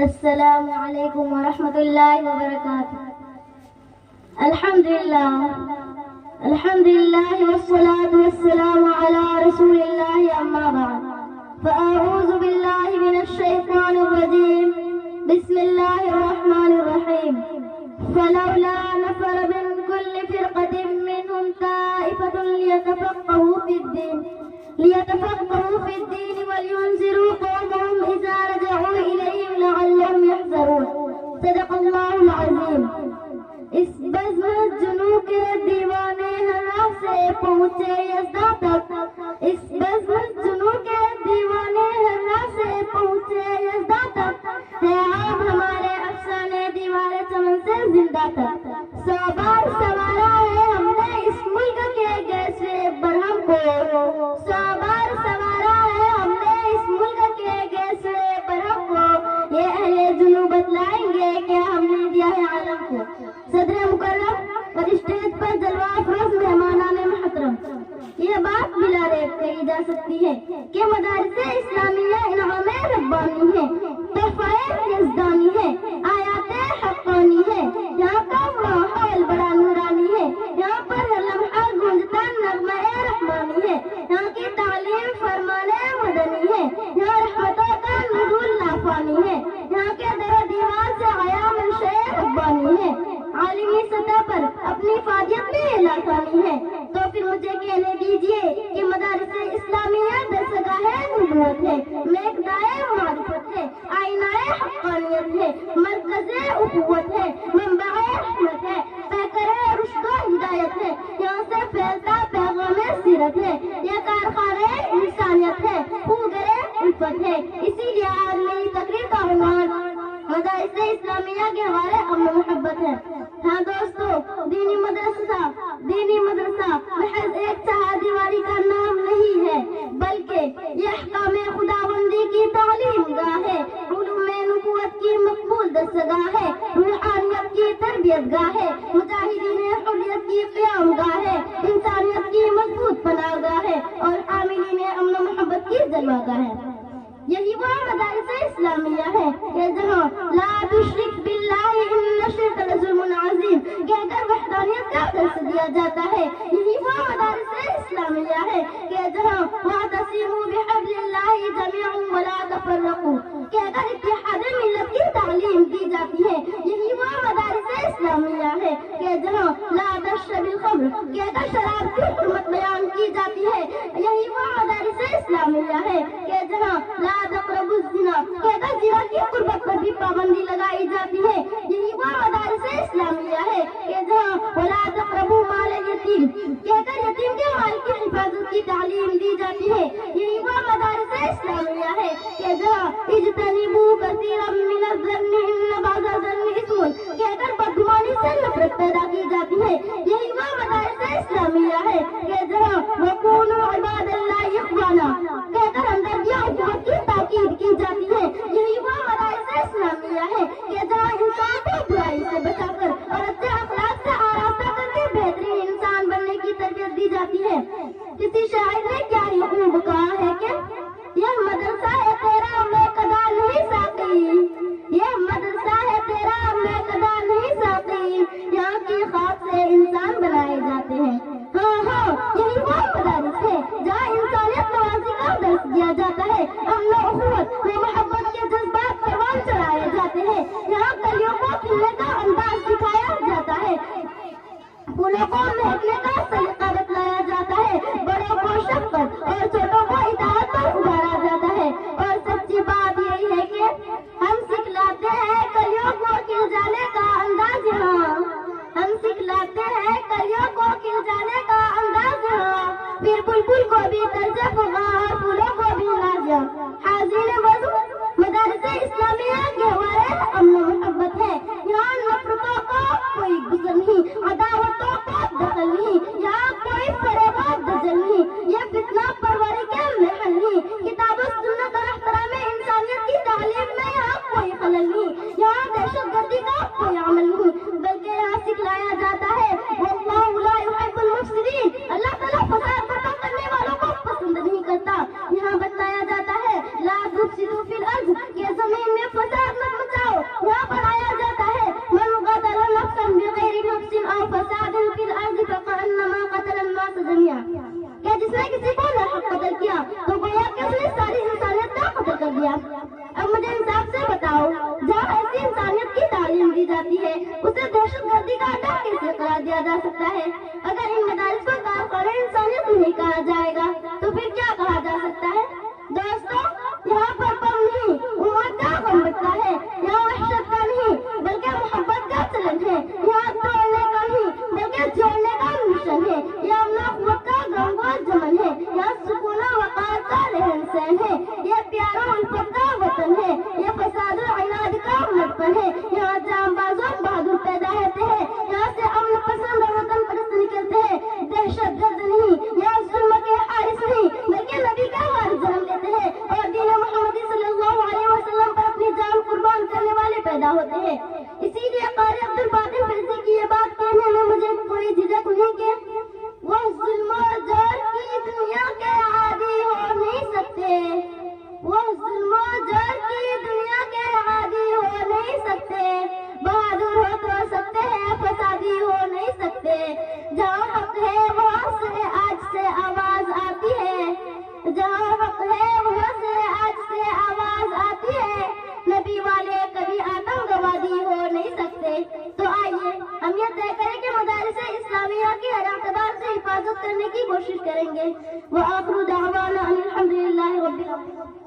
السلام علیکم ورحمۃ اللہ وبرکاتہ۔ الحمد للہ والصلاة والسلام علی رسول اللہ، اما بعد فاعوذ باللہ من الشیطان الرجیم، بسم اللہ الرحمن الرحیم۔ فلولا نفر من كل فرقة منهم طائفة ليتفقهوا في الدين ولينذروا قومهم إذا رجعوا إليهم لعلهم يحذرون۔ صدق اللہ العظیم۔ اس بزم جنوں کے دیوانے ہرا سے پہنچے یزداں تک، اس بزم جنوں کے دیوانے ہرا سے پہنچے یزداں تک، ہے آپ ہمارے افسانے دیوار چمن سے زندہ تک۔ سو بار سوارا ہے ہم نے اس ملک کے گیسوے برہم کو، سو بار سوارا ہے ہم نے اس ملک کے گیسوے برہم کو، یہ اہل جنوں بتلائیں گے کہ ہم نے دیا ہے عالم کو۔ صدر مکرم اور اسٹیج پر جلوہ افروز مہمانان محترم، یہ بات بلا ریب کہی جا سکتی ہے کہ مدارس اسلامیہ انعام ربانی ہے، تحفہ یزدانی ہے، آیات حقانی ہے، یہاں کا ماحول بڑا نورانی ہے، یہاں پر ہر لمحہ گونجتا نغمہ رحمانی ہے، یہاں کی تعلیم فرمان مدنی ہے، یہاں رحمتوں کا نزول نافانی ہے، یہاں کے در و دیوار سے آیا منشأ ربانی ہے، عالمی سطح پر اپنی فاضیت میں لاسانی ہے۔ تو پھر مجھے کہنے دیجئے کہ مدارس اسلامیہ درسگاہ نبوت ہے، میکدائے معرفت ہے، آئینہ حقانیت ہے، مرکز اخوت ہے، منبع رحمت ہے، پیکر رشد و ہدایت ہے، یہاں سے پھیلتا پیغام سیرت ہے، یہ کارخانہ انسانیت ہے، خوگر الفت ہے۔ اسی لیے آج میری تقریر کا عنوان مدارس اسلامیہ کے حوالے امن و محبت ہے۔ ہاں دوستو، دینی مدرسہ محض ایک چہاردیواری کا نام نہیں ہے، بلکہ یہ احکام خداوندی کی تعلیم گاہ ہے، علوم نبوت کی مقبول درسگاہ ہے، روحانیت کی تربیت گاہ ہے، مجاہدین حریت کی قیام گاہ ہے، انسانیت کی مضبوط پناہ گاہ ہے، اور عاملین امن و محبت کی جلوہ گاہ ہے۔ یہی وہ مدارس اسلامیہ ہے کہ جہاں لا تشرک باللہ ان الشرک لظلم عظیم کہہ کر وحدانیت کا درس دیا جاتا ہے۔ یہی وہ مدارس اسلامیہ ہے کہ جہاں واعتصموا بحبل اللہ جميعا ولا تفرقوا کہہ کر اتحاد ملت کی تعلیم دی جاتی ہے۔ یہی وہ مدارس اسلامیہ ہے کہ جہاں لا تشرب الخمر کہہ کر شراب کی حرمت بیان کی جاتی ہے۔ یہی وہ مدارس اسلامیہ ہے کہ جہاں لا تقربوا الزنا کہہ کر زنا کی قربت پر بھی پابندی لگائی جاتی ہے۔ یہی وہ مدارس اسلامیہ ہے کہ جہاں ولا تقربوا مال الیتیم کہہ کر یتیم کے مال کی حفاظت کی تعلیم دی جاتی ہے۔ یہی وہ مدارس اسلامیہ ہے کہ جہاں اجتنبوا کثیرا من الظن ان بعض الظن اثم کہہ کر بدگمانی سے نفرت پیدا کی جاتی ہے۔ یہی وہ مدارس اسلامیہ ہے کہ جہاں وکونوا عباد اللہ اخوانا کہہ کر ہمدردی اور اخوت کی تاکید کی جاتی ہے۔ یہی وہ مدارس اسلامیہ ہے کہ جہاں انسان کو برائی سے بچا کر اور اچھے اخلاق سے آراستہ کر کے بہترین انسان بننے کی تربیت دی جاتی ہے۔ کسی شاعر نے کیا ہی خوب کہا ہے کہ یہ مدرسہ ہے تیرا میں قدا نہیں ساقی، یہ مدرسہ ہے تیرا میں قدا نہیں ساقی، یہاں کی خاک سے انسان بنائے جاتے ہیں۔ ہاں یہی وہ مدارس ہے جہاں انسانیت نوازی کا درس دیا جاتا ہے، امن و اخوت و محبت کے جذبات پروان چڑھائے جاتے ہیں، یہاں کلیوں کو کھلنے کا انداز سکھایا جاتا ہے، پھولوں کو مہکنے کا سلیقہ بتلایا جاتا ہے، بڑوں کو شفقت اور چھوٹوں کو اطاعت پر ابھارا جاتا ہے۔ اور سچی بات یہی ہے کہ ہم سکھلاتے ہیں کلیوں کو کھل جانے کا انداز یہاں، ہم سکھلاتے ہیں کلیوں کو کھل جانے کا انداز یہاں، پھر بلبل کو بھی طرز فغاں اور پھولوں کو بھی نازیاں۔ حاضرین بزم، مدارس اسلامیہ کے حوالے امن و محبت ہے، یہاں نفرتوں کو کوئی گزر نہیں، عداوتوں کو دخل نہیں، یہاں کوئی فریب و دجل نہیں، یہ فتنہ پروری کے محل نہیں، کتاب و سنت اور احترام انسانیت کی تعلیم میں یہاں کوئی خلل نہیں، یہاں دہشت گردی کا کوئی عمل نہیں، بلکہ یہاں سکھلایا جاتا ہے واللہ لا يحب المفسدین، اللہ تعالیٰ فساد برپا کرنے والوں کو پسند نہیں کرتا۔ یہاں نے کسی کو ناحق قتل کیا تو گویا کہ اس نے ساری انسانیت کا قتل کر دیا۔ اب مجھے انصاف سے بتاؤ، جہاں ایسی انسانیت کی تعلیم دی جاتی ہے اسے دہشت گردی کا اڈا کیسے قرار دیا جا سکتا ہے؟ اگر ان مدارس کو کارخانہ انسانیت نہیں کہا جائے گا تو پھر کیا کہا جا سکتا ہے؟ دوستو، یہاں پر غم نہیں، امت کا غم بچتا ہے، یہاں وحشت کا نہیں بلکہ محبت کا چلن ہے، یہاں توڑنے کا نہیں بلکہ جوڑنے کا مشن ہے، یہاں امن و قوت کا غم و جمن ہے، یہاں سکون و وقار کا رہن سہن ہے، یہ پیار و الفت کا وطن ہے، یہ فساد و عناد کا مدفن ہے، یہاں جام باز و بہادر پیدا ہوتے ہیں، یہاں سے امن پسند اور وطن پرست نکلتے ہیں، دہشت گرد نہیں، یہاں ظلم کے حارث نہیں بلکہ نبی کا وارث جنم لیتے ہیں اور دین محمدی صلی اللہ علیہ وسلم پر اپنی جان قربان کرنے والے پیدا ہوتے ہیں۔ اسی لیے قاری عبدالباقی فیضی کی یہ بات کہنے میں مجھے کوئی جھجک نہیں کہ وہ ظلم و جور کی دنیا کے عادی ہو نہیں سکتے، وہ ظلم و جور کی دنیا کے عادی ہو نہیں سکتے، بہادر ہو سکتے ہیں فسادی ہو نہیں سکتے، جہاں حق ہے وہاں سے آج سے آواز آتی ہے، جہاں حق ہے وہاں سے آج سے آواز آتی ہے، نبی والے کبھی آتنکوادی ہو نہیں سکتے۔ تو آئیے ہم یہ طے کریں کہ مدارس اسلامیہ کی ہر اعتبار سے حفاظت کرنے کی کوشش کریں گے۔ وآخر دعوانا ان الحمدللہ رب العالمین۔